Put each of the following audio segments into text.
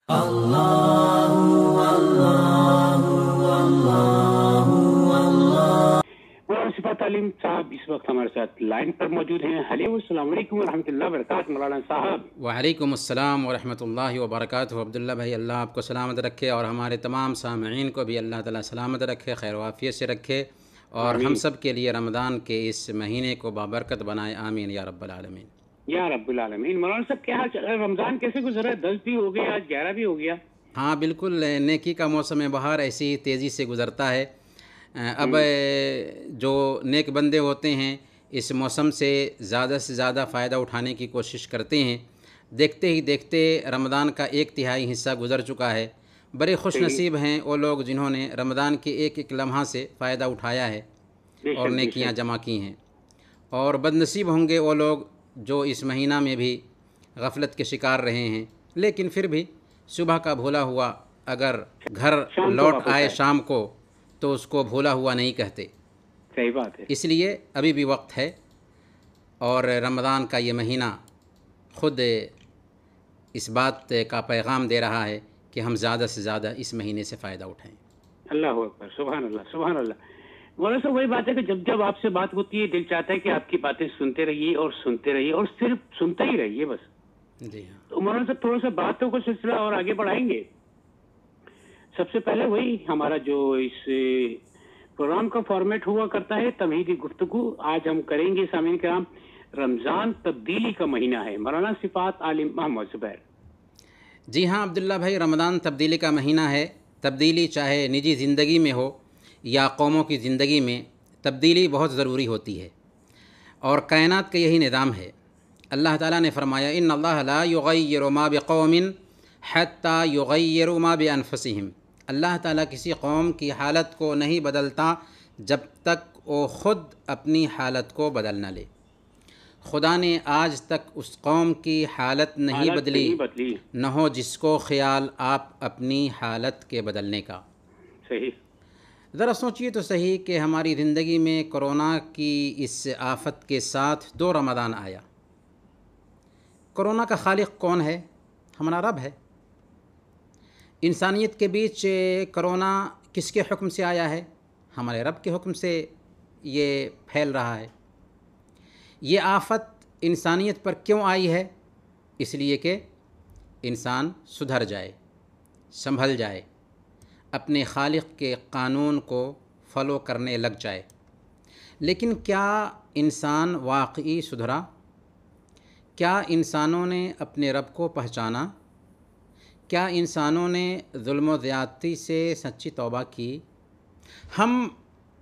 مولانا صفات تعلیم صاحب اس وقت ہمارے ساتھ لائن پر موجود ہیں. ہیلو، السلام علیکم ورحمۃ اللہ وبرکاتہ مولانا صاحب. وعلیکم السلام ورحمۃ اللہ وبرکاتہ. عبداللہ بھائی، اللہ آپ کو سلامت رکھے اور ہمارے تمام سامعین کو بھی اللہ تعالیٰ سلامت رکھے، خیر و عافیت سے رکھے، اور ہم سب کے لیے رمضان کے اس مہینے کو بابرکت بنائے. آمین یا رب العالمین. یا رب العالمین. مولانا صاحب کیا حال چل رہا ہے؟ رمضان کیسے گزرا ہے؟ 10 بھی ہو گیا، آج 11 بھی ہو گیا. ہاں بالکل، نیکی کا موسم بہار ایسی ہی تیزی سے گزرتا ہے. اب جو نیک بندے ہوتے ہیں اس موسم سے زیادہ فائدہ اٹھانے کی کوشش کرتے ہیں. دیکھتے ہی دیکھتے رمضان کا 1/3 حصہ گزر چکا ہے. بڑے خوش نصیب ہیں وہ لوگ جنہوں نے رمضان کے ایک لمحہ سے فائدہ اٹھایا ہے اور نیکیاں جمع کی ہیں، اور بد نصیب ہوں گے وہ لوگ جو اس مہینہ میں بھی غفلت کے شکار رہے ہیں، لیکن پھر بھی صبح کا بھولا ہوا اگر گھر لوٹ آئے شام کو تو اس کو بھولا ہوا نہیں کہتے. صحیح بات ہے. اس لیے ابھی بھی وقت ہے، اور رمضان کا یہ مہینہ خود اس بات کا پیغام دے رہا ہے کہ ہم زیادہ سے زیادہ اس مہینے سے فائدہ اٹھائیں. اللہ اکبر، سبحان اللہ سبحان اللہ. مولانا صاحب وہی بات ہے کہ جب آپ سے بات ہوتی ہے دل چاہتا ہے کہ آپ کی باتیں سنتے رہیے اور صرف سنتے ہی رہیے بس. جی ہاں. تو مولانا صاحب تھوڑا سا باتوں کا سلسلہ اور آگے بڑھائیں گے. سب سے پہلے وہی ہمارا جو اس پروگرام کا فارمیٹ ہوا کرتا ہے تمہیدی گفتگو، آج ہم کریں گے سامعین کرام. رمضان تبدیلی کا مہینہ ہے. مولانا صفات عالم محمد زبیر. جی ہاں عبداللہ بھائی، رمضان تبدیلی کا مہینہ ہے. تبدیلی چاہے نجی زندگی میں ہو یا قوموں کی زندگی میں، تبدیلی بہت ضروری ہوتی ہے، اور کائنات کا یہی نظام ہے. اللہ تعالیٰ نے فرمایا ان اللہ لا یغیر ما بقوم حتی یغیروا ما بانفسہم. اللہ تعالیٰ کسی قوم کی حالت کو نہیں بدلتا جب تک وہ خود اپنی حالت کو بدل نہ لے. خدا نے آج تک اس قوم کی حالت نہیں بدلی نہ ہو جس کو خیال آپ اپنی حالت کے بدلنے کا. صحیح. ذرا سوچئے تو صحیح کہ ہماری زندگی میں کرونا کی اس آفت کے ساتھ 2 رمضان آیا. کرونا کا خالق کون ہے؟ ہمارا رب ہے. انسانیت کے بیچ کرونا کس کے حکم سے آیا ہے؟ ہمارے رب کے حکم سے یہ پھیل رہا ہے. یہ آفت انسانیت پر کیوں آئی ہے؟ اس لیے کہ انسان سدھر جائے، سنبھل جائے، اپنے خالق کے قانون کو فالو کرنے لگ جائے. لیکن کیا انسان واقعی سدھرا؟ کیا انسانوں نے اپنے رب کو پہچانا؟ کیا انسانوں نے ظلم و زیادتی سے سچی توبہ کی؟ ہم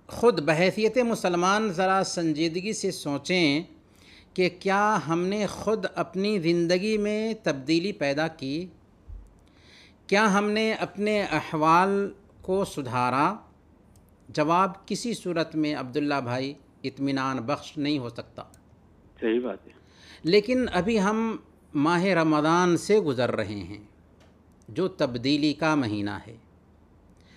خود بحیثیت مسلمان ذرا سنجیدگی سے سوچیں کہ کیا ہم نے خود اپنی زندگی میں تبدیلی پیدا کی؟ کیا ہم نے اپنے احوال کو سدھارا؟ جواب کسی صورت میں عبداللہ بھائی اطمینان بخش نہیں ہو سکتا. صحیح بات ہے. لیکن ابھی ہم ماہ رمضان سے گزر رہے ہیں جو تبدیلی کا مہینہ ہے.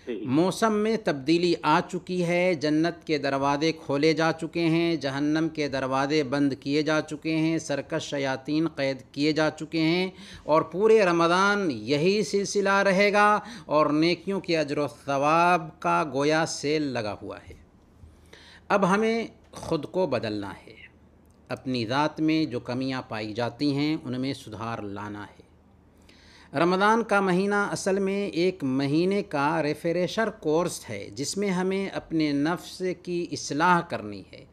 موسم میں تبدیلی آ چکی ہے. جنت کے دروازے کھولے جا چکے ہیں، جہنم کے دروازے بند کیے جا چکے ہیں، سرکش شیاطین قید کیے جا چکے ہیں، اور پورے رمضان یہی سلسلہ رہے گا، اور نیکیوں کے اجر و ثواب کا گویا سیل لگا ہوا ہے. اب ہمیں خود کو بدلنا ہے. اپنی ذات میں جو کمیاں پائی جاتی ہیں ان میں سدھار لانا ہے. رمضان کا مہینہ اصل میں ایک مہینے کا ریفریشر کورس ہے جس میں ہمیں اپنے نفس کی اصلاح کرنی ہے،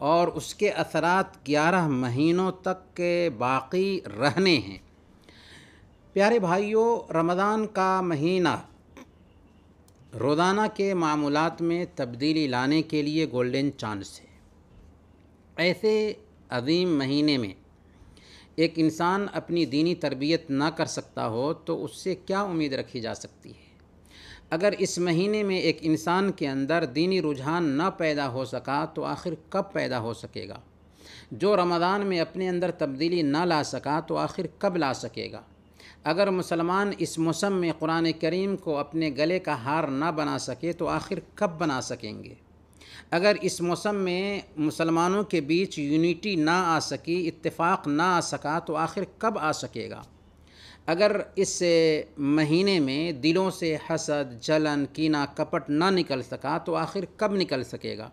اور اس کے اثرات 11 مہینوں تک کے باقی رہنے ہیں. پیارے بھائیوں، رمضان کا مہینہ روزانہ کے معمولات میں تبدیلی لانے کے لیے گولڈن چانس ہے. ایسے عظیم مہینے میں ایک انسان اپنی دینی تربیت نہ کر سکتا ہو تو اس سے کیا امید رکھی جا سکتی ہے؟ اگر اس مہینے میں ایک انسان کے اندر دینی رجحان نہ پیدا ہو سکا تو آخر کب پیدا ہو سکے گا؟ جو رمضان میں اپنے اندر تبدیلی نہ لا سکا تو آخر کب لا سکے گا؟ اگر مسلمان اس موسم میں قرآن کریم کو اپنے گلے کا ہار نہ بنا سکے تو آخر کب بنا سکیں گے؟ اگر اس موسم میں مسلمانوں کے بیچ یونٹی نہ آ سکی، اتفاق نہ آ سکا تو آخر کب آ سکے گا؟ اگر اس مہینے میں دلوں سے حسد، جلن، کینہ، کپٹ نہ نکل سکا تو آخر کب نکل سکے گا؟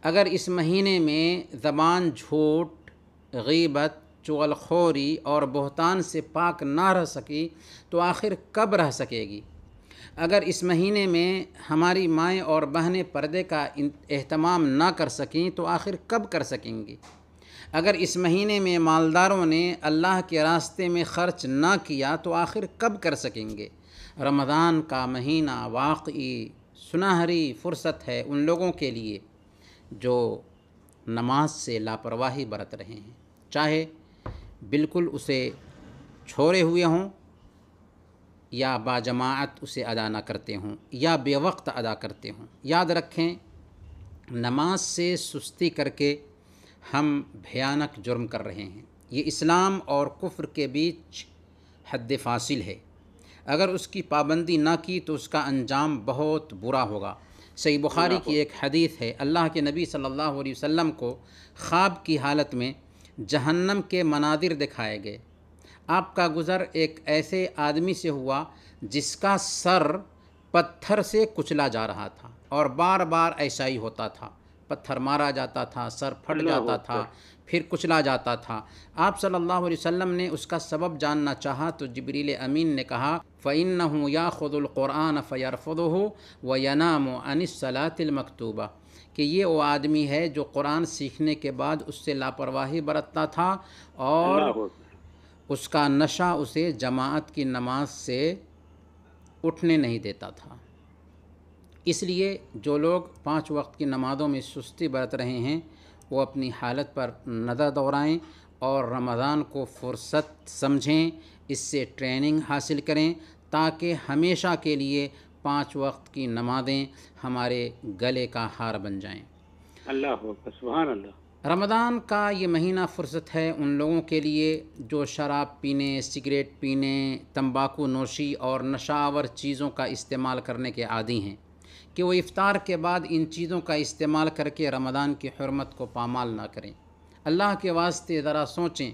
اگر اس مہینے میں زبان جھوٹ، غیبت، چغل خوری اور بہتان سے پاک نہ رہ سکی تو آخر کب رہ سکے گی؟ اگر اس مہینے میں ہماری مائیں اور بہنیں پردے کا اہتمام نہ کر سکیں تو آخر کب کر سکیں گی؟ اگر اس مہینے میں مالداروں نے اللہ کے راستے میں خرچ نہ کیا تو آخر کب کر سکیں گے؟ رمضان کا مہینہ واقعی سنہری فرصت ہے ان لوگوں کے لیے جو نماز سے لاپرواہی برت رہے ہیں، چاہے بالکل اسے چھوڑے ہوئے ہوں یا باجماعت اسے ادا نہ کرتے ہوں یا بے وقت ادا کرتے ہوں۔ یاد رکھیں، نماز سے سستی کر کے ہم بھیانک جرم کر رہے ہیں۔ یہ اسلام اور کفر کے بیچ حد فاصل ہے۔ اگر اس کی پابندی نہ کی تو اس کا انجام بہت برا ہوگا۔ صحیح بخاری کی ایک حدیث ہے، اللہ کے نبی صلی اللہ علیہ وسلم کو خواب کی حالت میں جہنم کے مناظر دکھائے گئے۔ آپ کا گزر ایک ایسے آدمی سے ہوا جس کا سر پتھر سے کچلا جا رہا تھا، اور بار بار ایسا ہی ہوتا تھا، پتھر مارا جاتا تھا، سر پھٹ جاتا تھا، پھر کچلا جاتا تھا۔ آپ صلی اللہ علیہ وسلم نے اس کا سبب جاننا چاہا تو جبریل امین نے کہا فَإِنَّهُ يَأْخُذُ الْقُرْآنَ فَيَرْفُضُهُ وَيَنَامُ عَنِ الصَّلَاةِ الْمَكْتُوبَةِ کہ یہ وہ آدمی ہے جو قرآن سیکھنے کے بعد اس سے لاپرواہی برتتا تھا اور اس کا نشہ اسے جماعت کی نماز سے اٹھنے نہیں دیتا تھا۔ اس لیے جو لوگ 5 وقت کی نمازوں میں سستی برت رہے ہیں وہ اپنی حالت پر نظر دوڑائیں اور رمضان کو فرصت سمجھیں، اس سے ٹریننگ حاصل کریں تاکہ ہمیشہ کے لیے 5 وقت کی نمازیں ہمارے گلے کا ہار بن جائیں۔ اللہ اکبر، سبحان اللہ۔ رمضان کا یہ مہینہ فرصت ہے ان لوگوں کے لیے جو شراب پینے، سگریٹ پینے، تمباکو نوشی اور نشہ آور چیزوں کا استعمال کرنے کے عادی ہیں، کہ وہ افطار کے بعد ان چیزوں کا استعمال کر کے رمضان کی حرمت کو پامال نہ کریں۔ اللہ کے واسطے ذرا سوچیں،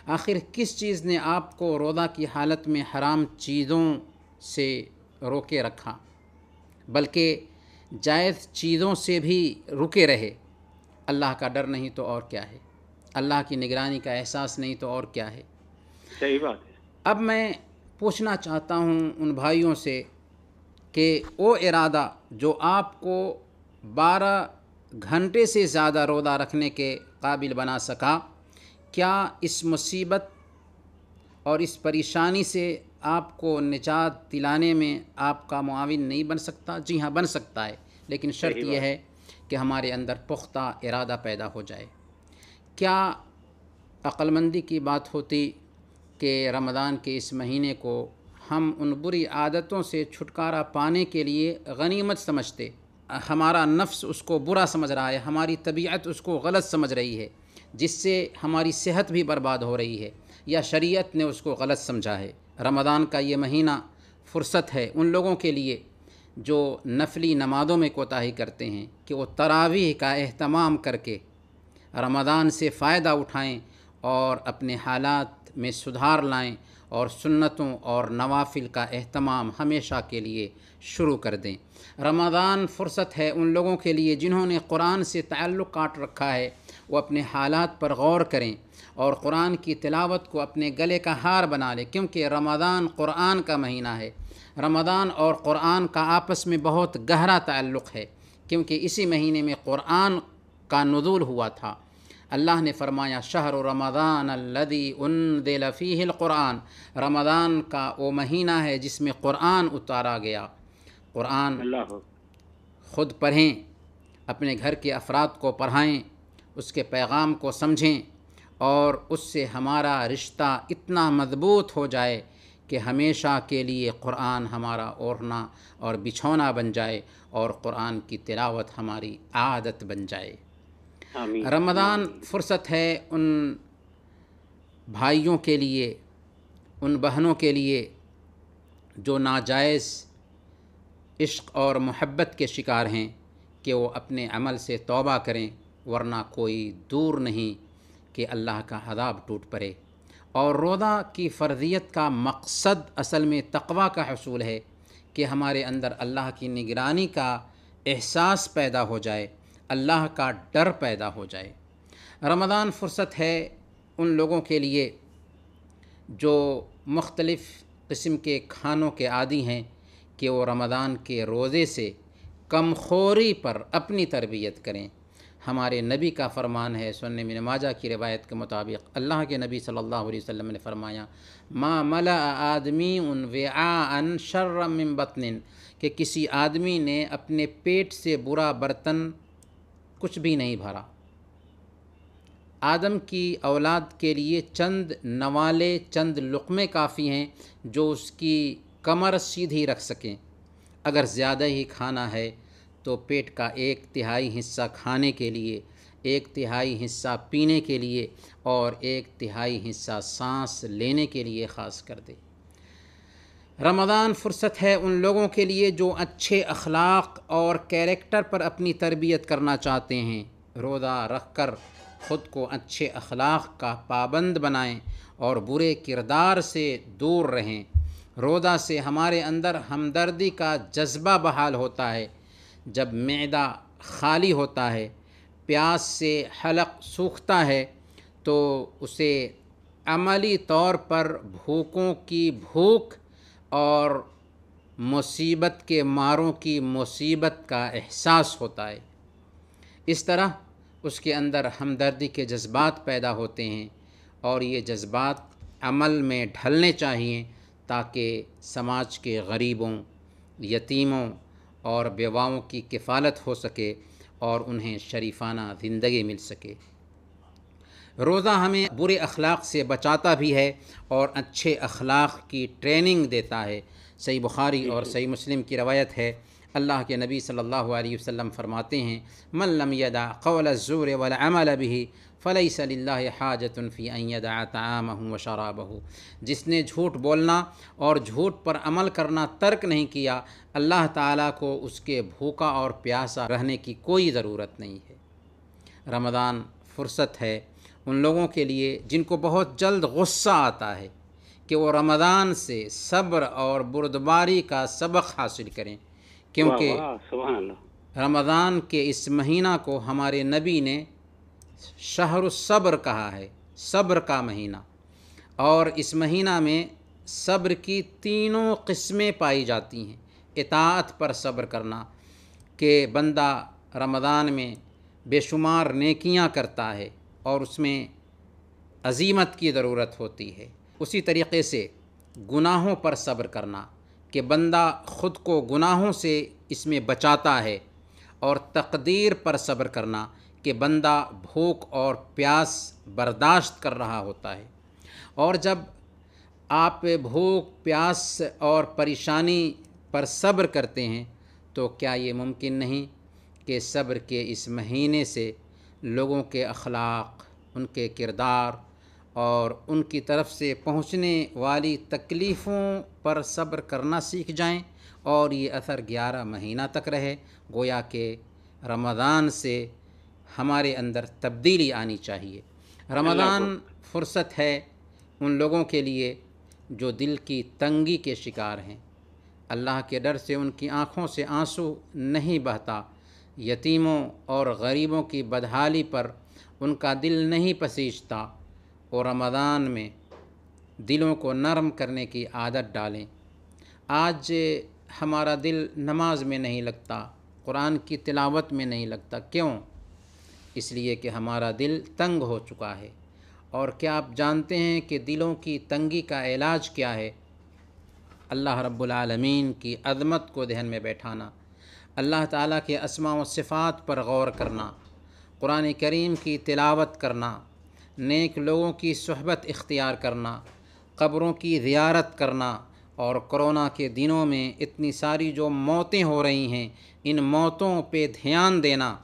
آخر کس چیز نے آپ کو روزہ کی حالت میں حرام چیزوں سے روکے رکھا؟ بلکہ جائز چیزوں سے بھی رکے رہے۔ اللہ کا ڈر نہیں تو اور کیا ہے؟ اللہ کی نگرانی کا احساس نہیں تو اور کیا ہے؟ صحیح بات ہے۔ اب میں پوچھنا چاہتا ہوں ان بھائیوں سے کہ وہ ارادہ جو آپ کو 12 گھنٹے سے زیادہ روزہ رکھنے کے قابل بنا سکا، کیا اس مصیبت اور اس پریشانی سے آپ کو نجات دلانے میں آپ کا معاون نہیں بن سکتا؟ جی ہاں، بن سکتا ہے، لیکن شرط یہ ہے کہ ہمارے اندر پختہ ارادہ پیدا ہو جائے۔ کیا عقل مندی کی بات ہوتی کہ رمضان کے اس مہینے کو ہم ان بری عادتوں سے چھٹکارا پانے کے لیے غنیمت سمجھتے؟ ہمارا نفس اس کو برا سمجھ رہا ہے، ہماری طبیعت اس کو غلط سمجھ رہی ہے، جس سے ہماری صحت بھی برباد ہو رہی ہے، یا شریعت نے اس کو غلط سمجھا ہے۔ رمضان کا یہ مہینہ فرصت ہے ان لوگوں کے لیے جو نفلی نمازوں میں کوتاہی کرتے ہیں کہ وہ تراویح کا اہتمام کر کے رمضان سے فائدہ اٹھائیں اور اپنے حالات میں سدھار لائیں اور سنتوں اور نوافل کا اہتمام ہمیشہ کے لیے شروع کر دیں۔ رمضان فرصت ہے ان لوگوں کے لیے جنہوں نے قرآن سے تعلق کاٹ رکھا ہے، وہ اپنے حالات پر غور کریں اور قرآن کی تلاوت کو اپنے گلے کا ہار بنا لیں، کیونکہ رمضان قرآن کا مہینہ ہے۔ رمضان اور قرآن کا آپس میں بہت گہرا تعلق ہے، کیونکہ اسی مہینے میں قرآن کا نزول ہوا تھا۔ اللہ نے فرمایا شہر رمضان الذی انزل فیہ القرآن، رمضان کا وہ مہینہ ہے جس میں قرآن اتارا گیا۔ قرآن خود پڑھیں، اپنے گھر کے افراد کو پڑھائیں، اس کے پیغام کو سمجھیں اور اس سے ہمارا رشتہ اتنا مضبوط ہو جائے کہ ہمیشہ کے لیے قرآن ہمارا اوڑھنا اور بچھونا بن جائے اور قرآن کی تلاوت ہماری عادت بن جائے۔ رمضان فرصت ہے ان بھائیوں کے لیے، ان بہنوں کے لیے جو ناجائز عشق اور محبت کے شکار ہیں کہ وہ اپنے عمل سے توبہ کریں، ورنہ کوئی دور نہیں کہ اللہ کا عذاب ٹوٹ پڑے۔ اور روزہ کی فرضیت کا مقصد اصل میں تقویٰ کا حصول ہے کہ ہمارے اندر اللہ کی نگرانی کا احساس پیدا ہو جائے، اللہ کا ڈر پیدا ہو جائے۔ رمضان فرصت ہے ان لوگوں کے لیے جو مختلف قسم کے کھانوں کے عادی ہیں کہ وہ رمضان کے روزے سے کم خوری پر اپنی تربیت کریں۔ ہمارے نبی کا فرمان ہے، سنن ابن ماجہ کی روایت کے مطابق اللہ کے نبی صلی اللہ علیہ وسلم نے فرمایا، ما ملأ آدمی وعاء شر من بطن، کہ کسی آدمی نے اپنے پیٹ سے برا برتن کچھ بھی نہیں بھرا۔ آدم کی اولاد کے لیے چند نوالے، چند لقمے کافی ہیں جو اس کی کمر سیدھی رکھ سکیں۔ اگر زیادہ ہی کھانا ہے تو پیٹ کا 1/3 حصہ کھانے کے لیے، 1/3 حصہ پینے کے لیے اور 1/3 حصہ سانس لینے کے لیے خاص کر دے۔ رمضان فرصت ہے ان لوگوں کے لیے جو اچھے اخلاق اور کیریکٹر پر اپنی تربیت کرنا چاہتے ہیں۔ روزہ رکھ کر خود کو اچھے اخلاق کا پابند بنائیں اور برے کردار سے دور رہیں۔ روزہ سے ہمارے اندر ہمدردی کا جذبہ بحال ہوتا ہے۔ جب معدہ خالی ہوتا ہے، پیاس سے حلق سوکھتا ہے، تو اسے عملی طور پر بھوکوں کی بھوک اور مصیبت کے ماروں کی مصیبت کا احساس ہوتا ہے۔ اس طرح اس کے اندر ہمدردی کے جذبات پیدا ہوتے ہیں اور یہ جذبات عمل میں ڈھلنے چاہیے تاکہ سماج کے غریبوں، یتیموں اور بیواؤں کی کفالت ہو سکے اور انہیں شریفانہ زندگی مل سکے۔ روزہ ہمیں برے اخلاق سے بچاتا بھی ہے اور اچھے اخلاق کی ٹریننگ دیتا ہے۔ صحیح بخاری اور صحیح مسلم کی روایت ہے، اللہ کے نبی صلی اللہ علیہ وسلم فرماتے ہیں، من لم يدع قول الزور والعمل به فلیس للہ حاجۃ فی ان یدع طعامہ وشرابہ، جس نے جھوٹ بولنا اور جھوٹ پر عمل کرنا ترک نہیں کیا، اللہ تعالیٰ کو اس کے بھوکا اور پیاسا رہنے کی کوئی ضرورت نہیں ہے۔ رمضان فرصت ہے ان لوگوں کے لیے جن کو بہت جلد غصہ آتا ہے کہ وہ رمضان سے صبر اور بردباری کا سبق حاصل کریں، کیونکہ سبحان اللہ، رمضان کے اس مہینہ کو ہمارے نبی نے شہر الصبر کہا ہے، صبر کا مہینہ، اور اس مہینہ میں صبر کی تینوں قسمیں پائی جاتی ہیں۔ اطاعت پر صبر کرنا کہ بندہ رمضان میں بے شمار نیکیاں کرتا ہے اور اس میں عزیمت کی ضرورت ہوتی ہے۔ اسی طریقے سے گناہوں پر صبر کرنا کہ بندہ خود کو گناہوں سے اس میں بچاتا ہے، اور تقدیر پر صبر کرنا کہ بندہ بھوک اور پیاس برداشت کر رہا ہوتا ہے۔ اور جب آپ بھوک، پیاس اور پریشانی پر صبر کرتے ہیں تو کیا یہ ممکن نہیں کہ صبر کے اس مہینے سے لوگوں کے اخلاق، ان کے کردار اور ان کی طرف سے پہنچنے والی تکلیفوں پر صبر کرنا سیکھ جائیں اور یہ اثر 11 مہینہ تک رہے؟ گویا کہ رمضان سے ہمارے اندر تبدیلی آنی چاہیے۔ رمضان فرصت ہے ان لوگوں کے لیے جو دل کی تنگی کے شکار ہیں، اللہ کے ڈر سے ان کی آنکھوں سے آنسو نہیں بہتا، یتیموں اور غریبوں کی بدحالی پر ان کا دل نہیں پسیجتا، اور رمضان میں دلوں کو نرم کرنے کی عادت ڈالیں۔ آج ہمارا دل نماز میں نہیں لگتا، قرآن کی تلاوت میں نہیں لگتا، کیوں؟ اس لیے کہ ہمارا دل تنگ ہو چکا ہے۔ اور کیا آپ جانتے ہیں کہ دلوں کی تنگی کا علاج کیا ہے؟ اللہ رب العالمین کی عظمت کو ذہن میں بیٹھانا، اللہ تعالیٰ کے اسماء و صفات پر غور کرنا، قرآن کریم کی تلاوت کرنا، نیک لوگوں کی صحبت اختیار کرنا، قبروں کی زیارت کرنا، اور کرونا کے دنوں میں اتنی ساری جو موتیں ہو رہی ہیں، ان موتوں پہ دھیان دینا۔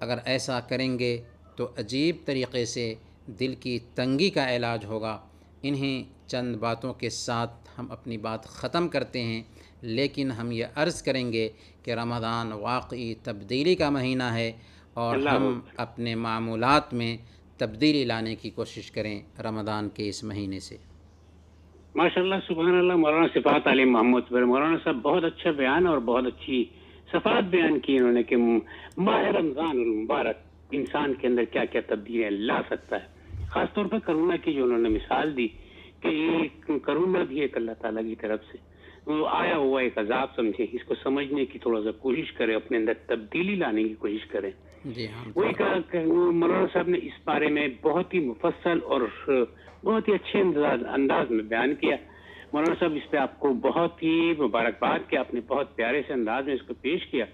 اگر ایسا کریں گے تو عجیب طریقے سے دل کی تنگی کا علاج ہوگا۔ انہیں چند باتوں کے ساتھ ہم اپنی بات ختم کرتے ہیں، لیکن ہم یہ عرض کریں گے کہ رمضان واقعی تبدیلی کا مہینہ ہے، اور ہم اپنے معمولات میں تبدیلی لانے کی کوشش کریں رمضان کے اس مہینے سے۔ ماشاء اللہ سبحان اللہ، مولانا صفات علی محمد پر مولانا صاحب بہت اچھا بیان اور بہت اچھی صفات بیان کی انہوں نے کہ ماہ رمضان المبارک انسان کے اندر کیا کیا تبدیلیاں لا سکتا ہے، خاص طور پر کرونا کی جو انہوں نے مثال دی کہ یہ کرونا بھی ایک اللہ تعالیٰ کی طرف سے وہ آیا ہوا ایک عذاب سمجھے، اس کو سمجھنے کی تھوڑا سا کوشش کرے، اپنے اندر تبدیلی لانے کی کوشش کریں۔ جی ہاں، وہی کہا کہ مولانا صاحب نے اس بارے میں بہت ہی مفصل اور بہت ہی اچھے انداز میں بیان کیا۔ مولانا صاحب اس پہ آپ کو بہت ہی مبارکباد کہ آپ نے بہت پیارے سے انداز میں اس کو پیش کیا۔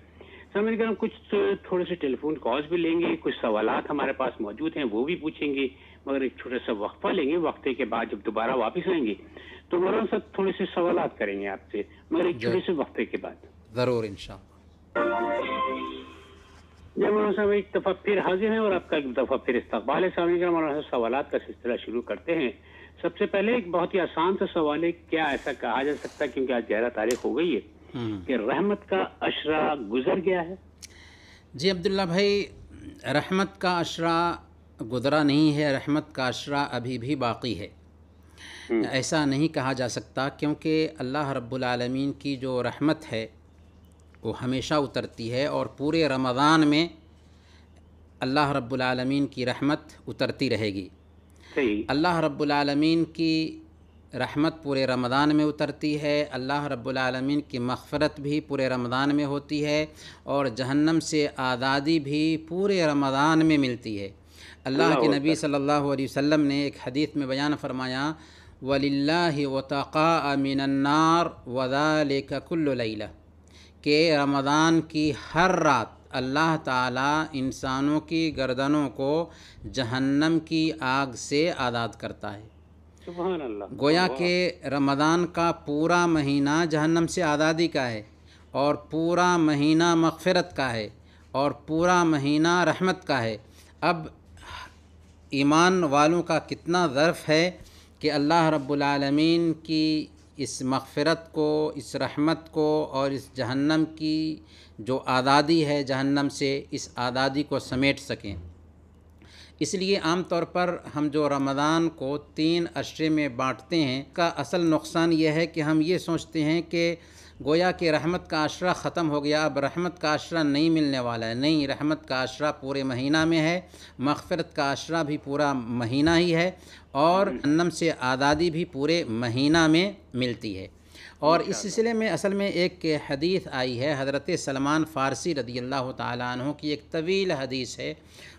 سامعین کرام، کچھ تھوڑے سے ٹیلی فون کالز بھی لیں گے، کچھ سوالات ہمارے پاس موجود ہیں وہ بھی پوچھیں گے، مگر ایک چھوٹا سا وقفہ لیں گے، وقفے کے بعد جب دوبارہ واپس آئیں گے تو مولانا صاحب تھوڑے سے سوالات کریں گے آپ سے، مگر ایک چھوٹے سے وقفے کے بعد۔ ضرور انشاءاللہ۔ جی مولانا صاحب ایک دفعہ پھر حاضر ہیں اور آپ کا ایک دفعہ پھر استقبال ہے۔ سامعین کرام، مولانا صاحب سوالات کا سلسلہ شروع کرتے ہیں۔ سب سے پہلے ایک بہت ہی آسان سا سوال ہے، کیا ایسا کہا جا سکتا ہے کیونکہ آج 11 تاریخ ہو گئی ہے کہ رحمت کا عشرہ گزر گیا ہے؟ جی عبداللہ بھائی، رحمت کا عشرہ گزرا نہیں ہے، رحمت کا عشرہ ابھی بھی باقی ہے۔ ایسا نہیں کہا جا سکتا کیونکہ اللہ رب العالمین کی جو رحمت ہے وہ ہمیشہ اترتی ہے، اور پورے رمضان میں اللہ رب العالمین کی رحمت اترتی رہے گی۔ صحیح۔ اللہ رب العالمین کی رحمت پورے رمضان میں اترتی ہے، اللہ رب العالمین کی مغفرت بھی پورے رمضان میں ہوتی ہے، اور جہنم سے آزادی بھی پورے رمضان میں ملتی ہے۔ اللہ کے نبی صلی اللہ علیہ وسلم نے ایک حدیث میں بیان فرمایا، وَلِلَّهِ وَتَقَاءَ مِنَ النَّارِ وَذَلِكَ كُلُّ لَيْلَةٍ، کہ رمضان کی ہر رات اللہ تعالیٰ انسانوں کی گردنوں کو جہنم کی آگ سے آزاد کرتا ہے۔ سبحان اللہ۔ گویا کہ رمضان کا پورا مہینہ جہنم سے آزادی کا ہے، اور پورا مہینہ مغفرت کا ہے، اور پورا مہینہ رحمت کا ہے۔ اب ایمان والوں کا کتنا ظرف ہے کہ اللہ رب العالمین کی اس مغفرت کو، اس رحمت کو، اور اس جہنم کی جو آزادی ہے جہنم سے، اس آزادی کو سمیٹ سکیں۔ اس لیے عام طور پر ہم جو رمضان کو 3 عشرے میں بانٹتے ہیں، کا اصل نقصان یہ ہے کہ ہم یہ سوچتے ہیں کہ گویا کہ رحمت کا عشرہ ختم ہو گیا، اب رحمت کا عشرہ نہیں ملنے والا ہے۔ نہیں، رحمت کا عشرہ پورے مہینہ میں ہے، مغفرت کا عشرہ بھی پورا مہینہ ہی ہے، اور جہنم سے آزادی بھی پورے مہینہ میں ملتی ہے۔ اور اس سلسلے میں اصل میں ایک حدیث آئی ہے، حضرت سلمان فارسی رضی اللہ تعالیٰ عنہ کی ایک طویل حدیث ہے،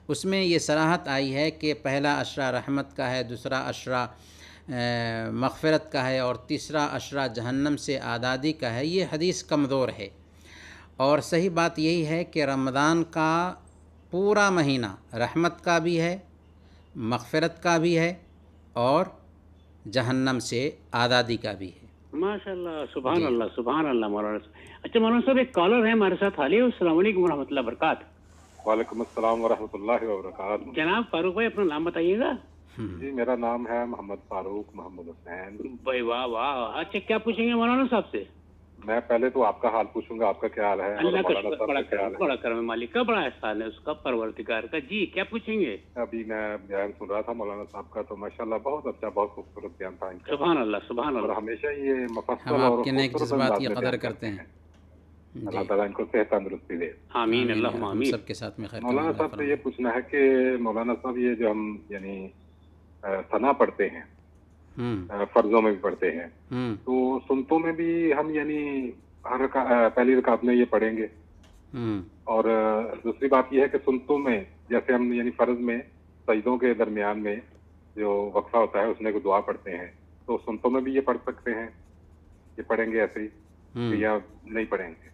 اس میں یہ صراحت آئی ہے کہ پہلا عشرہ رحمت کا ہے، دوسرا عشرہ مغفرت کا ہے، اور تیسرا عشرہ جہنم سے آزادی کا ہے۔ یہ حدیث کمزور ہے، اور صحیح بات یہی ہے کہ رمضان کا پورا مہینہ رحمت کا بھی ہے، مغفرت کا بھی ہے، اور جہنم سے آزادی کا بھی ہے۔ ماشاء اللہ، سبحان اللہ، سبحان اللہ مولانا صاحب۔ اچھا مولانا صاحب، ایک کالر ہے ہمارے ساتھ حالیہ۔ السلام علیکم ورحمۃ اللہ وبرکاتہ۔ وعلیکم السلام ورحمۃ اللہ وبرکاتہ۔ جناب فاروق بھائی، اپنا نام بتائیے گا؟ جی میرا نام ہے محمد فاروق محمد حسین۔ بھائی واہ واہ، اچھا کیا پوچھیں گے مولانا صاحب سے؟ میں پہلے تو آپ کا حال پوچھوں گا، آپ کا کیا حال ہے؟ اللہ کا شکر، بڑا کرم ہے مالک کا، بڑا احسان ہے اس کا، پروردگار کا۔ جی کیا پوچھیں گے؟ ابھی میں بیان سن رہا تھا مولانا صاحب کا، تو ماشاءاللہ بہت اچھا، بہت خوبصورت بیان تھا ان کا۔ سبحان اللہ، سبحان اور اللہ۔ ہمیشہ یہ مفصل ہم اور آپ کے نیک خوبصورت جذبات انداز کی میں قدر بیان کرتے ہیں۔ اللہ تعالیٰ ان کو صحت تندرستی دے۔ آمین اللہم ہم آمین۔ سب کے ساتھ میں خیر مولانا صاحب سے یہ پوچھنا ہے کہ مولانا صاحب یہ جو ہم یعنی ثنا پڑھتے ہیں، فرضوں میں بھی پڑھتے ہیں، تو سنتوں میں بھی ہم یعنی ہر پہلی رکعت میں یہ پڑھیں گے، اور دوسری بات یہ ہے کہ سنتوں میں جیسے ہم یعنی فرض میں سجدوں کے درمیان میں جو وقفہ ہوتا ہے اس میں کو دعا پڑھتے ہیں، تو سنتوں میں بھی یہ پڑھ سکتے ہیں، یہ پڑھیں گے ایسے ہی یا نہیں پڑھیں گے؟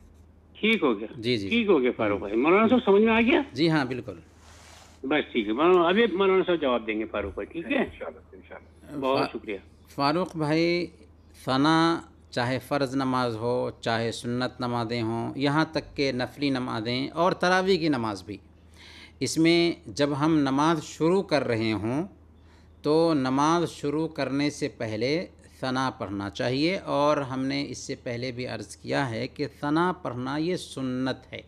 ٹھیک ہو گیا، جی جی ٹھیک ہو گیا فاروق بھائی۔ مولانا صاحب سمجھ میں آ گیا؟ جی ہاں بالکل، بس ٹھیک ہے، ابھی مولانا صاحب جواب دیں گے فاروق بھائی، ٹھیک ہے؟ انشاءاللہ۔ بہت شکریہ فاروق بھائی۔ ثنا چاہے فرض نماز ہو، چاہے سنت نمازیں ہوں، یہاں تک کہ نفلی نمازیں اور تراویح کی نماز بھی، اس میں جب ہم نماز شروع کر رہے ہوں تو نماز شروع کرنے سے پہلے ثنا پڑھنا چاہیے، اور ہم نے اس سے پہلے بھی عرض کیا ہے کہ ثنا پڑھنا یہ سنت ہے،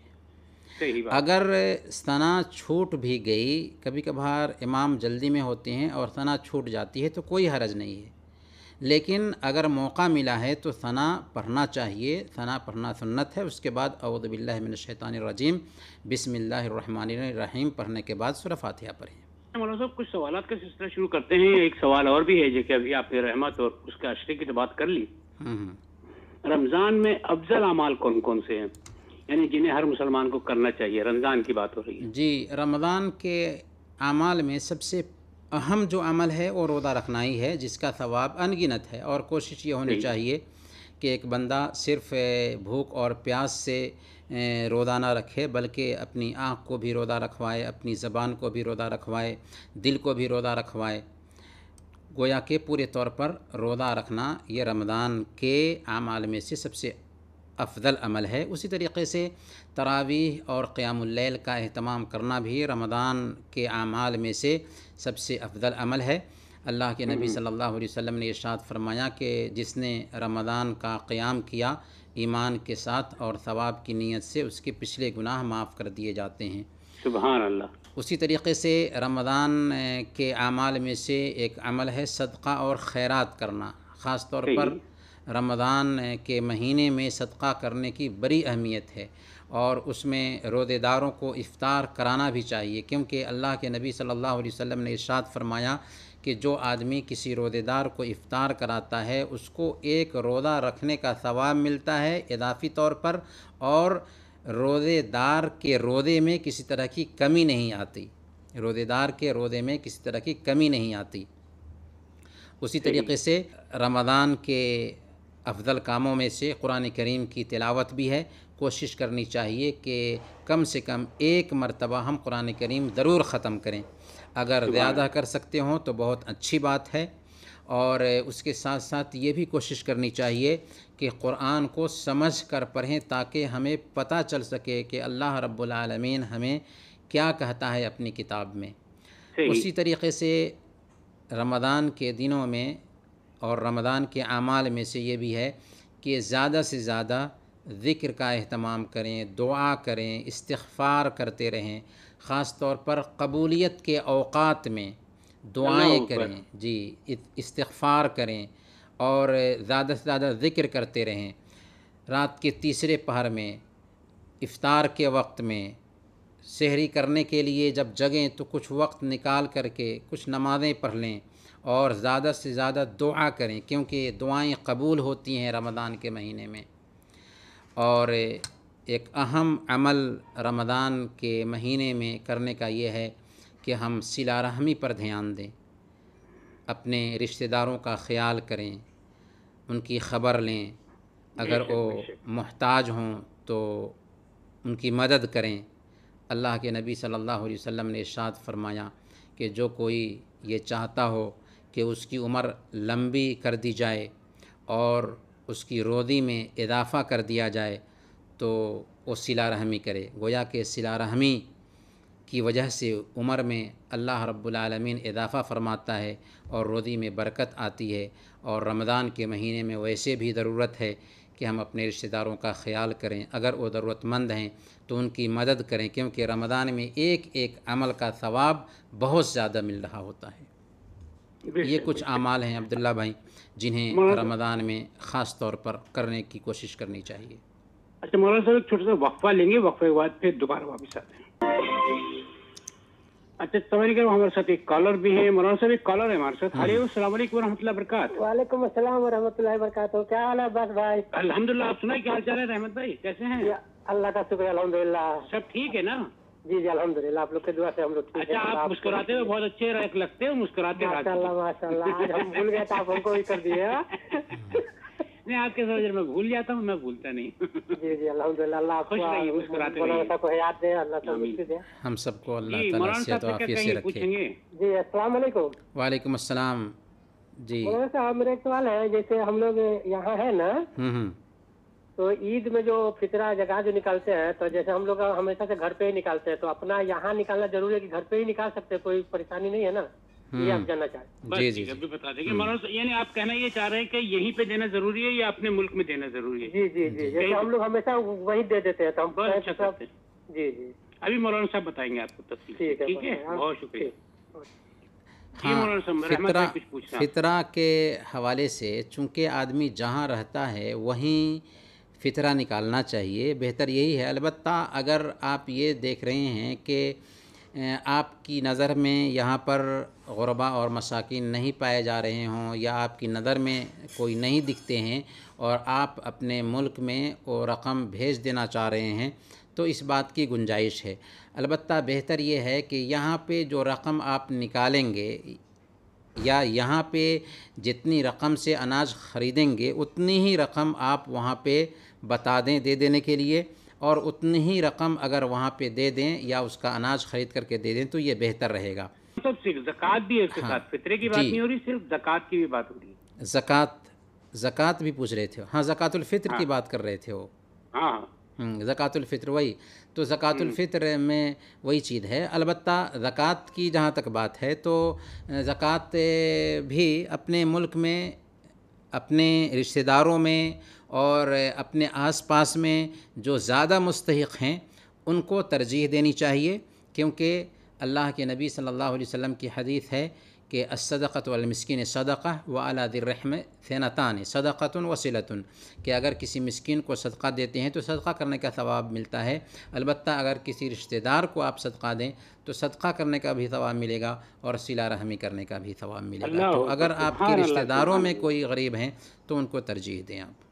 اگر ثنا چھوٹ بھی گئی، کبھی کبھار امام جلدی میں ہوتے ہیں اور ثنا چھوٹ جاتی ہے تو کوئی حرج نہیں ہے، لیکن اگر موقع ملا ہے تو ثنا پڑھنا چاہیے، ثنا پڑھنا سنت ہے۔ اس کے بعد اعوذ باللہ من الشیطان الرجیم بسم اللہ الرحمن الرحیم پڑھنے کے بعد سورہ فاتحہ پڑھیں۔ مولانا صاحب کچھ سوالات کا سلسلہ شروع کرتے ہیں۔ ایک سوال اور بھی ہے جو کہ ابھی آپ نے رحمت اور اس کے عشرے کی تو بات کر لی، رمضان میں افضل اعمال کون کون سے ہیں، یعنی جنہیں ہر مسلمان کو کرنا چاہیے؟ رمضان کی بات ہو رہی ہے جی، رمضان کے اعمال میں سب سے اہم جو عمل ہے وہ روزہ رکھنا ہی ہے، جس کا ثواب ان گنت ہے، اور کوشش یہ ہونی چاہیے کہ ایک بندہ صرف بھوک اور پیاس سے روزہ نہ رکھے، بلکہ اپنی آنکھ کو بھی روزہ رکھوائے، اپنی زبان کو بھی روزہ رکھوائے، دل کو بھی روزہ رکھوائے، گویا کہ پورے طور پر روزہ رکھنا یہ رمضان کے اعمال میں سے سب سے افضل عمل ہے۔ اسی طریقے سے تراویح اور قیام اللیل کا اہتمام کرنا بھی رمضان کے اعمال میں سے سب سے افضل عمل ہے۔ اللہ کے نبی صلی اللہ علیہ وسلم نے ارشاد فرمایا کہ جس نے رمضان کا قیام کیا ایمان کے ساتھ اور ثواب کی نیت سے، اس کے پچھلے گناہ معاف کر دیے جاتے ہیں۔ سبحان اللہ۔ اسی طریقے سے رمضان کے اعمال میں سے ایک عمل ہے صدقہ اور خیرات کرنا، خاص طور پر رمضان کے مہینے میں صدقہ کرنے کی بڑی اہمیت ہے، اور اس میں روزے داروں کو افطار کرانا بھی چاہیے، کیونکہ اللہ کے نبی صلی اللہ علیہ وسلم نے ارشاد فرمایا کہ جو آدمی کسی روزے دار کو افطار کراتا ہے اس کو ایک روزہ رکھنے کا ثواب ملتا ہے اضافی طور پر، اور روزے دار کے روزے میں کسی طرح کی کمی نہیں آتی، روزے دار کے روزے میں کسی طرح کی کمی نہیں آتی۔ اسی طریقے سے رمضان کے افضل کاموں میں سے قرآن کریم کی تلاوت بھی ہے۔ کوشش کرنی چاہیے کہ کم سے کم ایک مرتبہ ہم قرآن کریم ضرور ختم کریں، اگر زیادہ کر سکتے ہوں تو بہت اچھی بات ہے، اور اس کے ساتھ ساتھ یہ بھی کوشش کرنی چاہیے کہ قرآن کو سمجھ کر پڑھیں تاکہ ہمیں پتہ چل سکے کہ اللہ رب العالمین ہمیں کیا کہتا ہے اپنی کتاب میں۔ اسی طریقے سے رمضان کے دنوں میں اور رمضان کے اعمال میں سے یہ بھی ہے کہ زیادہ سے زیادہ ذکر کا اہتمام کریں، دعا کریں، استغفار کرتے رہیں، خاص طور پر قبولیت کے اوقات میں دعائیں کریں، جی استغفار کریں، اور زیادہ سے زیادہ ذکر کرتے رہیں۔ رات کے تیسرے پہر میں، افطار کے وقت میں، سحری کرنے کے لیے جب جگیں تو کچھ وقت نکال کر کے کچھ نمازیں پڑھ لیں، اور زیادہ سے زیادہ دعا کریں، کیونکہ دعائیں قبول ہوتی ہیں رمضان کے مہینے میں۔ اور ایک اہم عمل رمضان کے مہینے میں کرنے کا یہ ہے کہ ہم صلہ رحمی پر دھیان دیں، اپنے رشتہ داروں کا خیال کریں، ان کی خبر لیں، اگر وہ محتاج ہوں تو ان کی مدد کریں۔ اللہ کے نبی صلی اللہ علیہ وسلم نے ارشاد فرمایا کہ جو کوئی یہ چاہتا ہو کہ اس کی عمر لمبی کر دی جائے اور اس کی روزی میں اضافہ کر دیا جائے تو وہ صلہ رحمی کرے۔ گویا کہ صلہ رحمی کی وجہ سے عمر میں اللہ رب العالمین اضافہ فرماتا ہے اور روزی میں برکت آتی ہے، اور رمضان کے مہینے میں ویسے بھی ضرورت ہے کہ ہم اپنے رشتہ داروں کا خیال کریں، اگر وہ ضرورت مند ہیں تو ان کی مدد کریں، کیونکہ رمضان میں ایک ایک عمل کا ثواب بہت زیادہ مل رہا ہوتا ہے۔ یہ کچھ اعمال ہیں عبداللہ بھائی جنہیں رمضان میں خاص طور پر کرنے کی کوشش کرنی چاہیے۔ اچھا مولانا صاحب ایک چھوٹا سا وقفہ لیں گے، وقفے کے بعد پھر دوبارہ واپس آتے ہیں۔ اچھا سمجھ کر ہمارے ساتھ ایک کالر بھی ہے، مولانا صاحب ایک کالر ہے ہمارے ساتھ۔ السلام علیکم ورحمۃ اللہ وبرکاتہ۔ وعلیکم السلام ورحمۃ اللہ وبرکاتہ۔ کیا حال ہے عباس بھائی؟ الحمدللہ، آپ سنائیں کیا حال چال ہے؟ رحمت بھائی کیسے ہیں؟ اللہ کا شکر الحمدللہ، سب ٹھیک ہے نا؟ جی جی الحمدللہ، آپ لوگ کی دعا سے ہم لوگ ٹھیک ہیں۔ اچھا آپ مسکراتے ہوئے بہت اچھے لگتے ہو، مسکراتے ماشاء اللہ ماشاء اللہ، آج ہم بھول گئے تھے، آپ ہم کو ہی کر دیے۔ نہیں آپ کے ساتھ میں بھول جاتا ہوں، میں بھولتا نہیں۔ جی جی الحمدللہ، اللہ آپ خوش رہیے، مسکراتے رہیے، مولانا صاحب کو یاد دے، اللہ تندرستی دے۔ ہم سب کو اللہ جی تعالیٰ مولانا صحت و صاحب سے عافیت سے کہیں رکھے۔ پوچھیں گے؟ جی السلام علیکم۔ وعلیکم السلام۔ جی مولانا صاحب میرا ایک سوال ہے، جیسے ہم لوگ یہاں ہے نا تو عید میں جو فطرہ جگہ جو نکالتے ہیں، تو جیسے ہم لوگ ہمیشہ سے گھر پہ ہی نکالتے ہیں، تو اپنا یہاں نکالنا ضروری ہے کہ گھر پہ ہی نکال سکتے ہیں، کوئی پریشانی نہیں ہے نا؟ یہ آپ جاننا چاہیں؟ جی جی ابھی بتا دیں گے مولانا صاحب، یعنی آپ کہنا یہ چاہ رہے ہیں کہ یہیں پہ دینا ضروری ہے یا اپنے ملک میں دینا ضروری ہے؟ جی جی جی، جیسے ہم لوگ ہمیشہ وہی دے دیتے ہیں تو ہم بہت اچھا کرتے ہیں۔ جی جی ابھی مولانا صاحب بتائیں گے آپ کو تفصیل. ٹھیک ہے, بہت شکریہ. ہاں, فطرہ کے حوالے سے چونکہ آدمی جہاں رہتا ہے وہیں فطرہ نکالنا چاہیے, بہتر یہی ہے. البتہ اگر آپ یہ دیکھ رہے ہیں کہ آپ کی نظر میں یہاں پر غربا اور مساکین نہیں پائے جا رہے ہوں, یا آپ کی نظر میں کوئی نہیں دکھتے ہیں, اور آپ اپنے ملک میں وہ رقم بھیج دینا چاہ رہے ہیں, تو اس بات کی گنجائش ہے. البتہ بہتر یہ ہے کہ یہاں پہ جو رقم آپ نکالیں گے, یا یہاں پہ جتنی رقم سے اناج خریدیں گے اتنی ہی رقم آپ وہاں پہ بتا دیں دے دینے کے لیے, اور اتنی ہی رقم اگر وہاں پہ دے دیں یا اس کا اناج خرید کر کے دے دیں تو یہ بہتر رہے گا. صرف زکوٰۃ بھی ہے اس کے ساتھ, فطرے کی بات نہیں ہو رہی, صرف زکوٰۃ کی بھی بات ہو رہی ہے. زکوٰۃ بھی پوچھ رہے تھے. ہاں, زکوٰۃ الفطر کی بات کر رہے تھے وہ. ہاں, زکوٰۃ الفطر وہی تو زکوٰۃ الفطر میں وہی چیز ہے. البتہ زکوٰۃ کی جہاں تک بات ہے تو زکوٰۃ بھی اپنے ملک میں اپنے رشتہ داروں میں اور اپنے آس پاس میں جو زیادہ مستحق ہیں ان کو ترجیح دینی چاہیے, کیونکہ اللہ کے نبی صلی اللہ علیہ وسلم کی حدیث ہے کہ الصدقۃ والمسکین صدقہ وعلی ذی الرحم ثنتان صدقۃ وصلۃ, کہ اگر کسی مسکین کو صدقہ دیتے ہیں تو صدقہ کرنے کا ثواب ملتا ہے. البتہ اگر کسی رشتہ دار کو آپ صدقہ دیں تو صدقہ کرنے کا بھی ثواب ملے گا اور صلہ رحمی کرنے کا بھی ثواب ملے گا. تو اگر آپ کے رشتہ داروں میں کوئی غریب ہیں تو ان کو ترجیح دیں آپ.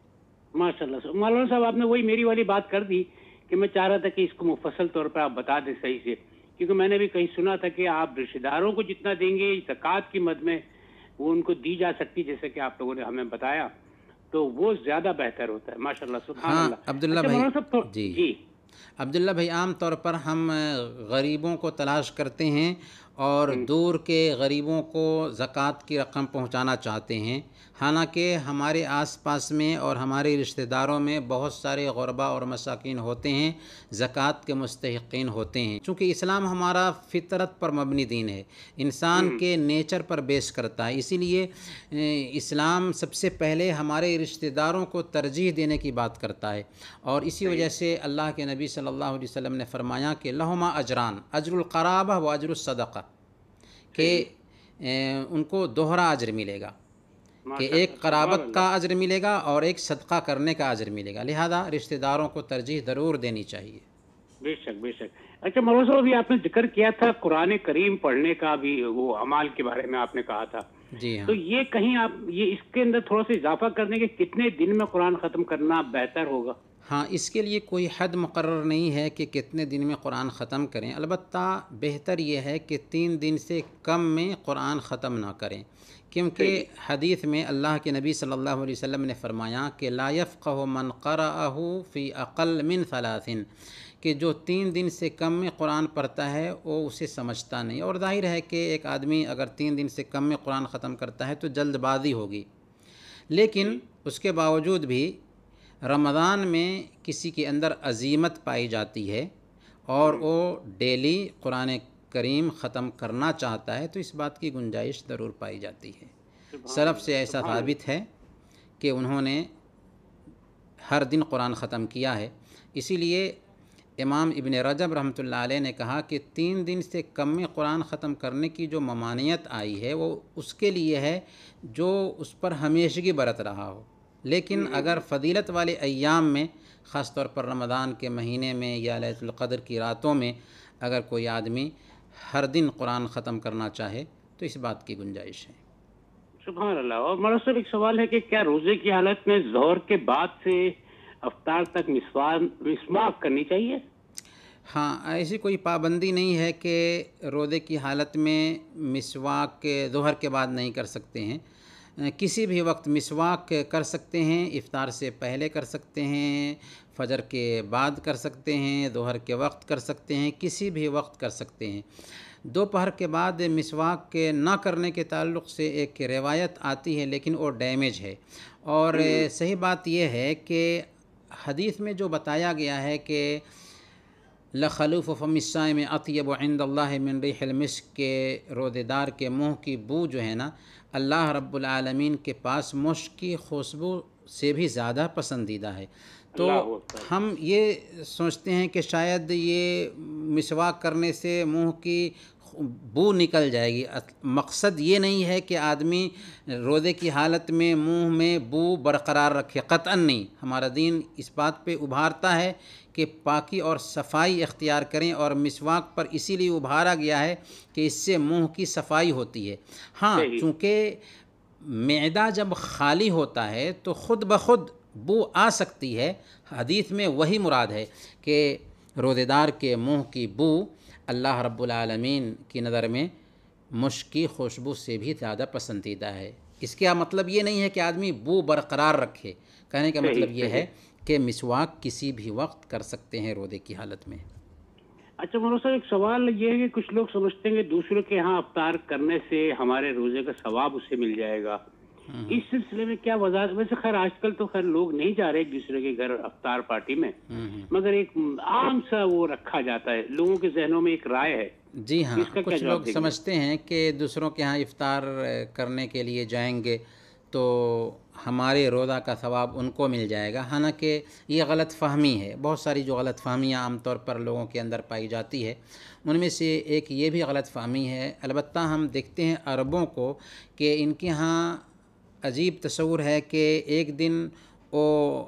ماشاء اللہ. مولانا صاحب آپ نے وہی میری والی بات کر دی کہ میں چاہ رہا تھا کہ اس کو مفصل طور پر آپ بتا دیں صحیح سے, کیونکہ میں نے بھی کہیں سنا تھا کہ آپ رشتہ داروں کو جتنا دیں گے زکوٰۃ کی مد میں وہ ان کو دی جا سکتی, جیسے کہ آپ لوگوں نے ہمیں بتایا, تو وہ زیادہ بہتر ہوتا ہے. ماشاء اللہ, سبحان اللہ. عبداللہ بھائی جی عبداللہ بھائی, عام طور پر ہم غریبوں کو تلاش کرتے ہیں اور دور کے غریبوں کو زکوٰۃ کی رقم پہنچانا چاہتے ہیں, حالانکہ ہمارے آس پاس میں اور ہمارے رشتہ داروں میں بہت سارے غربا اور مساکین ہوتے ہیں, زکوٰۃ کے مستحقین ہوتے ہیں. چونکہ اسلام ہمارا فطرت پر مبنی دین ہے, انسان کے نیچر پر بیس کرتا ہے, اسی لیے اسلام سب سے پہلے ہمارے رشتہ داروں کو ترجیح دینے کی بات کرتا ہے. اور اسی وجہ سے اللہ کے نبی صلی اللہ علیہ وسلم نے فرمایا کہ لہما اجران, اجر القرابہ و اجر الصدقہ, کہ ان کو دوہرا اجر ملے گا, کہ ایک قرابت کا اجر ملے گا اور ایک صدقہ کرنے کا اجر ملے گا. لہذا رشتہ داروں کو ترجیح ضرور دینی چاہیے. بے شک بے شک. اچھا مولانا صاحب, ابھی آپ نے ذکر کیا تھا قرآن کریم پڑھنے کا بھی, وہ اعمال کے بارے میں آپ نے کہا تھا. جی ہاں, تو یہ کہیں آپ یہ اس کے اندر تھوڑا سا اضافہ کر دیں کہ کتنے دن میں قرآن ختم کرنا بہتر ہوگا؟ ہاں, اس کے لیے کوئی حد مقرر نہیں ہے کہ کتنے دن میں قرآن ختم کریں. البتہ بہتر یہ ہے کہ 3 دن سے کم میں قرآن ختم نہ کریں, کیونکہ حدیث میں اللہ کے نبی صلی اللہ علیہ وسلم نے فرمایا کہ لا یفقہ من قرأہ فی اقل من 3, کہ جو 3 دن سے کم میں قرآن پڑھتا ہے وہ اسے سمجھتا نہیں. اور ظاہر ہے کہ ایک آدمی اگر 3 دن سے کم میں قرآن ختم کرتا ہے تو جلد بازی ہوگی, لیکن اس کے باوجود بھی رمضان میں کسی کے اندر عزیمت پائی جاتی ہے اور وہ ڈیلی قرآن کریم ختم کرنا چاہتا ہے, تو اس بات کی گنجائش ضرور پائی جاتی ہے. سلف سے ایسا ثابت ہے کہ انہوں نے ہر دن قرآن ختم کیا ہے. اسی لیے امام ابن رجب رحمۃ اللہ علیہ نے کہا کہ 3 دن سے کم میں قرآن ختم کرنے کی جو ممانعت آئی ہے وہ اس کے لیے ہے جو اس پر ہمیشگی برت رہا ہو. لیکن اگر فضیلت والے ایام میں, خاص طور پر رمضان کے مہینے میں یا لیلۃ القدر کی راتوں میں, اگر کوئی آدمی ہر دن قرآن ختم کرنا چاہے تو اس بات کی گنجائش ہے. سبحان اللہ. اور مولانا صاحب ایک سوال ہے کہ کیا روزے کی حالت میں ظہر کے بعد سے افطار تک مسواک کرنی چاہیے؟ ہاں, ایسی کوئی پابندی نہیں ہے کہ روزے کی حالت میں مسواک ظہر کے بعد نہیں کر سکتے ہیں. کسی بھی وقت مسواک کر سکتے ہیں, افطار سے پہلے کر سکتے ہیں, فجر کے بعد کر سکتے ہیں, ظہر کے وقت کر سکتے ہیں, کسی بھی وقت کر سکتے ہیں. دوپہر کے بعد مسواک کے نہ کرنے کے تعلق سے ایک روایت آتی ہے, لیکن وہ ڈیمیج ہے. اور صحیح بات یہ ہے کہ حدیث میں جو بتایا گیا ہے کہ لخلوف فم الصائم اطیب عند اللہ من ریح المسک, کے روزے دار کے منہ کی بو جو ہے نا اللہ رب العالمین کے پاس مشک کی خوشبو سے بھی زیادہ پسندیدہ ہے۔ تو ہم یہ سوچتے ہیں کہ شاید یہ مسواک کرنے سے منہ کی بو نکل جائے گی۔ مقصد یہ نہیں ہے کہ آدمی روزے کی حالت میں منہ میں بو برقرار رکھے، قطعاً نہیں۔ ہمارا دین اس بات پہ ابھارتا ہے کہ پاکی اور صفائی اختیار کریں، اور مسواک پر اسی لیے ابھارا گیا ہے کہ اس سے منہ کی صفائی ہوتی ہے۔ ہاں، چونکہ معدہ جب خالی ہوتا ہے تو خود بخود بو آ سکتی ہے۔ حدیث میں وہی مراد ہے کہ روزے دار کے منہ کی بو اللہ رب العالمین کی نظر میں مشک کی خوشبو سے بھی زیادہ پسندیدہ ہے۔ اس کا مطلب یہ نہیں ہے کہ آدمی بو برقرار رکھے، کہنے کا مطلب یہ ہے کہ مسواک کسی بھی وقت کر سکتے ہیں روزے کی حالت میں۔ اچھا مولانا صاحب، ایک سوال یہ ہے کہ کچھ لوگ سمجھتے ہیں کہ دوسروں کے ہاں افطار کرنے سے ہمارے روزے کا ثواب اسے مل جائے گا، اس سلسلے میں کیا وضاحت؟ ویسے خیر آج کل تو خیر لوگ نہیں جا رہے ایک دوسرے کے گھر افطار پارٹی میں، مگر ایک عام سا وہ رکھا جاتا ہے، لوگوں کے ذہنوں میں ایک رائے ہے۔ جی ہاں، کچھ لوگ سمجھتے ہیں کہ دوسروں کے ہاں افطار کرنے کے لیے جائیں گے تو ہمارے روزہ کا ثواب ان کو مل جائے گا، حالانکہ یہ غلط فہمی ہے۔ بہت ساری جو غلط فہمیاں عام طور پر لوگوں کے اندر پائی جاتی ہے، ان میں سے ایک یہ بھی غلط فہمی ہے۔ البتہ ہم دیکھتے ہیں عربوں کو کہ ان کے ہاں عجیب تصور ہے کہ ایک دن وہ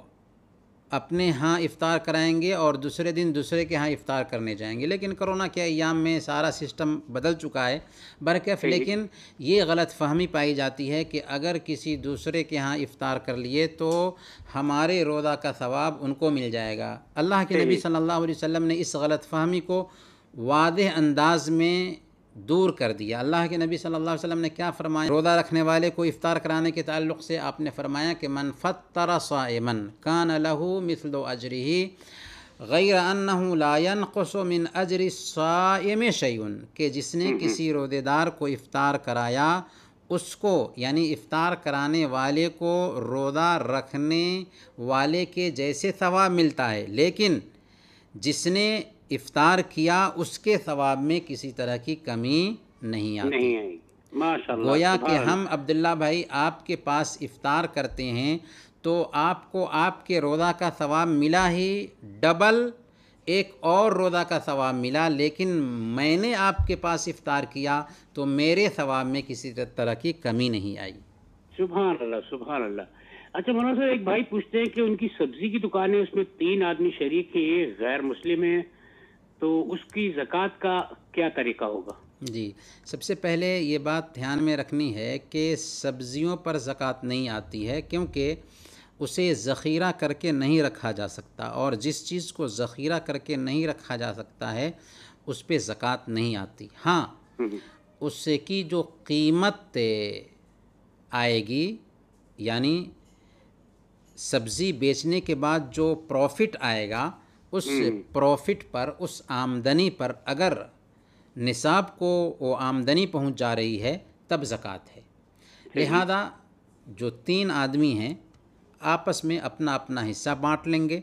اپنے ہاں افطار کرائیں گے اور دوسرے دن دوسرے کے ہاں افطار کرنے جائیں گے، لیکن کرونا کے ایام میں سارا سسٹم بدل چکا ہے برکف۔ لیکن یہ غلط فہمی پائی جاتی ہے کہ اگر کسی دوسرے کے ہاں افطار کر لیے تو ہمارے روزہ کا ثواب ان کو مل جائے گا۔ اللہ کے نبی صلی اللہ علیہ وسلم نے اس غلط فہمی کو واضح انداز میں دور کر دیا۔ اللہ کے نبی صلی اللہ علیہ وسلم نے کیا فرمایا روزہ رکھنے والے کو افطار کرانے کے تعلق سے؟ آپ نے فرمایا کہ من فطر صائما کان لہ مثل اجرہ غیر انہ لا ينقص من اجر الصائم شیء، کہ جس نے کسی روزے دار کو افطار کرایا اس کو، یعنی افطار کرانے والے کو روزہ رکھنے والے کے جیسے ثواب ملتا ہے، لیکن جس نے افطار کیا اس کے ثواب میں کسی طرح کی کمی نہیں آتی۔ گویا کہ ہم عبداللہ بھائی آپ کے پاس افطار کرتے ہیں تو آپ کو آپ کے روزہ کا ثواب ملا ہی، ڈبل ایک اور روزہ کا ثواب ملا، لیکن میں نے آپ کے پاس افطار کیا تو میرے ثواب میں کسی طرح کی کمی نہیں آئی۔ سبحان اللہ، سبحان اللہ۔ اچھا مولانا صاحب، ایک بھائی پوچھتے ہیں کہ ان کی سبزی کی دکان ہے، اس میں 3 آدمی شریک ہیں، یہ غیر مسلم ہیں، تو اس کی زکوٰۃ کا کیا طریقہ ہوگا؟ جی، سب سے پہلے یہ بات دھیان میں رکھنی ہے کہ سبزیوں پر زکوٰۃ نہیں آتی ہے، کیونکہ اسے ذخیرہ کر کے نہیں رکھا جا سکتا، اور جس چیز کو ذخیرہ کر کے نہیں رکھا جا سکتا ہے اس پہ زکوٰۃ نہیں آتی۔ ہاں، اس کی جو قیمت آئے گی، یعنی سبزی بیچنے کے بعد جو پروفٹ آئے گا، اس پروفٹ پر، اس آمدنی پر اگر نصاب کو وہ آمدنی پہنچ جا رہی ہے تب زکوٰۃ ہے۔ لہذا جو 3 آدمی ہیں آپس میں اپنا اپنا حصہ بانٹ لیں گے۔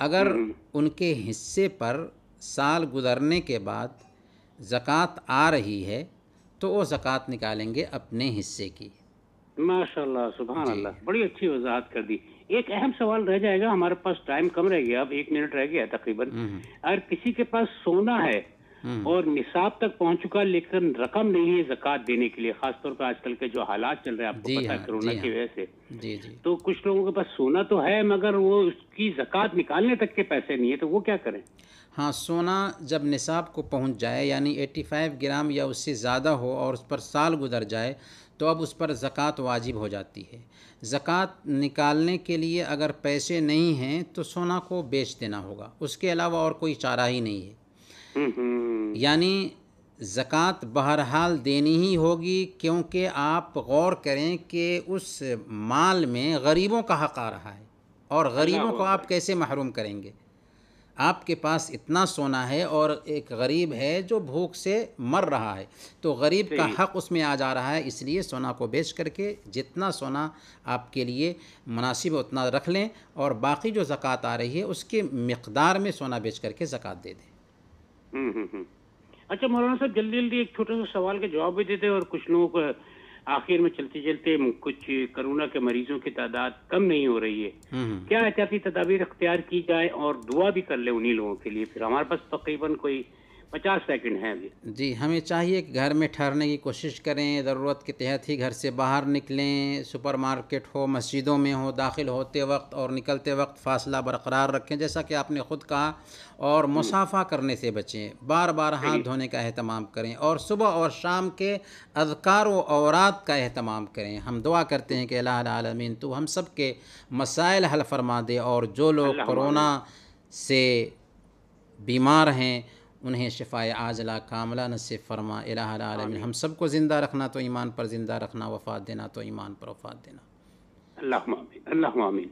اگر ان کے حصے پر سال گزرنے کے بعد زکوٰۃ آ رہی ہے تو وہ زکوٰۃ نکالیں گے اپنے حصے کی۔ ماشاء اللہ، سبحان اللہ، بڑی اچھی وضاحت کر دی۔ ایک اہم سوال رہ جائے گا، ہمارے پاس ٹائم کم رہ گیا، اب 1 منٹ رہ گیا تقریباً۔ اگر کسی کے پاس سونا ہے اور نصاب تک پہنچ چکا لیکن رقم نہیں ہے زکوٰۃ دینے کے لیے، خاص طور پر آج کل کے جو حالات چل رہے ہیں آپ کو پتہ ہے کرونا کی وجہ سے، تو کچھ لوگوں کے پاس سونا تو ہے مگر وہ اس کی زکوٰۃ نکالنے تک کے پیسے نہیں ہے، تو وہ کیا کریں؟ ہاں، سونا جب نصاب کو پہنچ جائے، یعنی 85 گرام یا اس سے زیادہ ہو اور اس پر سال گزر جائے، تو اب اس پر زکوٰۃ واجب ہو جاتی ہے۔ زکوٰۃ نکالنے کے لیے اگر پیسے نہیں ہیں تو سونا کو بیچ دینا ہوگا، اس کے علاوہ اور کوئی چارہ ہی نہیں ہے۔ یعنی زکوٰۃ بہرحال دینی ہی ہوگی، کیونکہ آپ غور کریں کہ اس مال میں غریبوں کا حق آ رہا ہے، اور غریبوں کو آپ کیسے محروم کریں گے؟ آپ کے پاس اتنا سونا ہے اور ایک غریب ہے جو بھوک سے مر رہا ہے، تو غریب کا حق اس میں آ جا رہا ہے، اس لیے سونا کو بیچ کر کے جتنا سونا آپ کے لیے مناسب ہے اتنا رکھ لیں، اور باقی جو زکوٰۃ آ رہی ہے اس کے مقدار میں سونا بیچ کر کے زکوٰۃ دے دیں۔ اچھا مولانا صاحب، جلدی جلدی ایک چھوٹا سا سوال کا جواب بھی دیتے، اور کچھ لوگوں کو آخر میں چلتے چلتے کچھ کرونا کے مریضوں کی تعداد کم نہیں ہو رہی ہے، کیا احتیاطی تدابیر اختیار کی جائے اور دعا بھی کر لیں انہی لوگوں کے لیے؟ پھر ہمارے پاس تقریباً کوئی 50 سیکنڈ ہیں ابھی. جی ہمیں چاہیے کہ گھر میں ٹھہرنے کی کوشش کریں، ضرورت کے تحت ہی گھر سے باہر نکلیں، سپر مارکیٹ ہو، مسجدوں میں ہو، داخل ہوتے وقت اور نکلتے وقت فاصلہ برقرار رکھیں جیسا کہ آپ نے خود کہا، اور مصافحہ کرنے سے بچیں، بار بار ہاتھ دھونے کا اہتمام کریں، اور صبح اور شام کے اذکار و اوراد کا اہتمام کریں. ہم دعا کرتے ہیں کہ الہ العالمین تو ہم سب کے مسائل حل فرما دے، اور جو لوگ کرونا سے بیمار ہیں انہیں شفائے عاجلہ کاملہ نصیب فرما. الہ العالمین ہم سب کو زندہ رکھنا تو ایمان پر زندہ رکھنا، وفات دینا تو ایمان پر وفات دینا. اللہم آمین، اللہم آمین.